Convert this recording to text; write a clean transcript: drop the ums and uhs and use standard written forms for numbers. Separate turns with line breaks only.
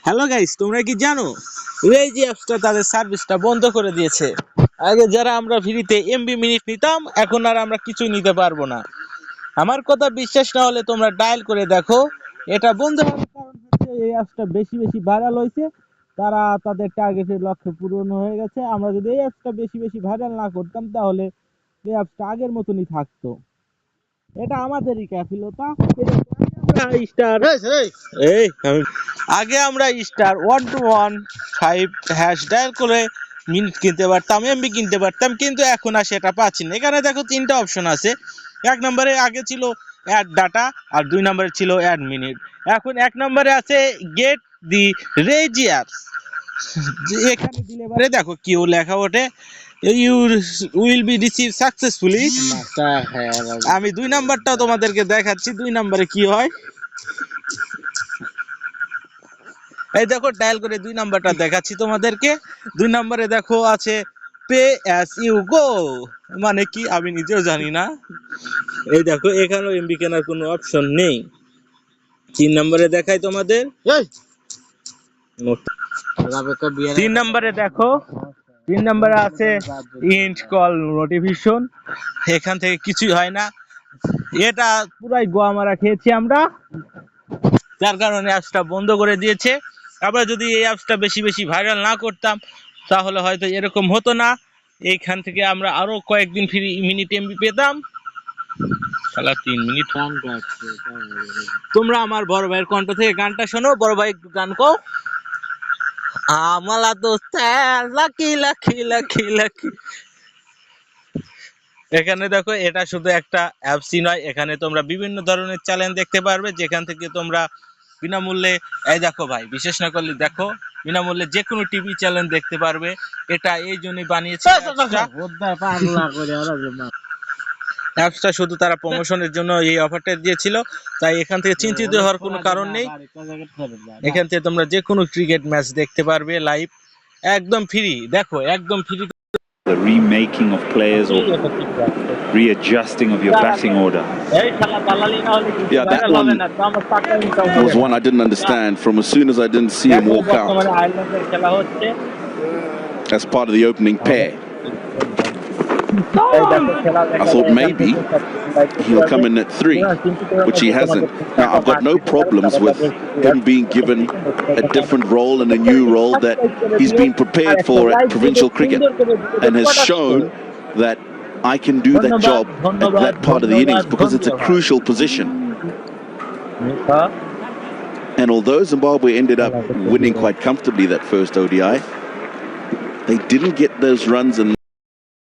Hello guys, তোমরা কি জানো রেজি অ্যাপসটা তাদের সার্ভিসটা বন্ধ করে দিয়েছে। আগে যারা আমরা ফ্রিতে এমবি মিনিট নিতাম, এখন আর আমরা কিছুই নিতে পারবো না। আমার কথা বিশ্বাস না হলে তোমরা ডায়াল করে দেখো। এটা বন্ধ হওয়ার কারণ হচ্ছে এই অ্যাপসটা বেশি বেশি ভাইরাল হয়েছে, তারা তাদের টার্গেটের লক্ষ্য পূরণ হয়ে গেছে। আমরা যদি এই অ্যাপসটা বেশি বেশি ভাইরাল না করতাম তাহলে এই অ্যাপসটা আগের মতনই থাকতো। এটা আমাদেরই ক্যাফিলতা। আগে আমরা স্টার 121 হ্যাশ ডায়াল করে মিনিট কিনতে পারতাম, এমবি কিনতে পারতাম, কিন্তু এখন আর সেটা পাচ্ছি না। এখানে দেখো তিনটা অপশন আছে। এক নম্বরে আগে ছিল অ্যাড ডাটা, আর 2 নম্বরে ছিল অ্যাড মিনিট। এখন 1 নম্বরে আছে গেট দি রেজি অ্যাপস। এখানে দিলে পরে দেখো কিউ লেখা ওঠে, you will be receive successfully. আমি 2 নাম্বারটাও তোমাদেরকে দেখাচ্ছি, 2 নম্বরে কি হয়। এই দেখো ডায়াল করে 2 নাম্বারটা দেখাচ্ছি তোমাদেরকে। 2 নম্বরে দেখো আছে পে অ্যাজ ইউ গো, মানে কি আমি নিজেও জানি না। এই দেখো এখানেও এমবি কেনার কোনো অপশন নেই। 3 নম্বরে দেখাই তোমাদের। 3 নম্বরে দেখো, 3 নম্বরে আছে ইন্ট কল নোটিফিকেশন। এখান থেকে কিছুই হয় না, এটা পুরাই গোয়া মারা খেয়েছি আমরা, যার কারণে অ্যাপসটা বন্ধ করে দিয়েছে। আমরা যদি এই অ্যাপসটা বেশি বেশি ভাইরাল না করতাম তাহলে হয়তো এরকম হতো না। এইখান থেকে আমরা আরো কয়েকদিন ফ্রি মিনিট এমবি পেতাম। শালা 3 মিনিট। তোমরা আমার বড় ভাইয়ের কণ্ঠ থেকে গানটা শোনো। বড় ভাই একটু গান কও। আমালা দোস্ত লাকি লাকি লাকি লাকি। এখানে দেখো এটা শুধু একটা অ্যাপসই নয়, এখানে তোমরা বিভিন্ন ধরনের চ্যানেল দেখতে পারবে, যেখান থেকে তোমরা বিনামূল্যে, এই দেখো ভাই বিশেষ না করলে দেখো, বিনামূল্যে যে কোনো টিভি চ্যানেল দেখতে পারবে। এটা এই জন্যই বানিয়েছে অ্যাপসটা, শুধু তারা প্রমোশনের জন্য এই অফারটা দিয়েছিল। তাই এখান থেকে চিন্তিত হওয়ার কোনো কারণ নেই। এখান থেকে তোমরা যে কোনো ক্রিকেট ম্যাচ দেখতে পারবে লাইভ, একদম ফ্রি। দেখো একদম free.
The remaking of players or readjusting of your batting order.
Yeah, that one was one I didn't understand from as soon as I didn't see him walk out as part of the opening pair. I thought maybe he'll come in at 3, which he hasn't. Now, I've got no problems with him being given a different role and a new role that he's been prepared for at provincial cricket and has shown that I can do that job at that part of the innings because it's a crucial position. And although Zimbabwe ended up winning quite comfortably that first ODI, they didn't get those runs and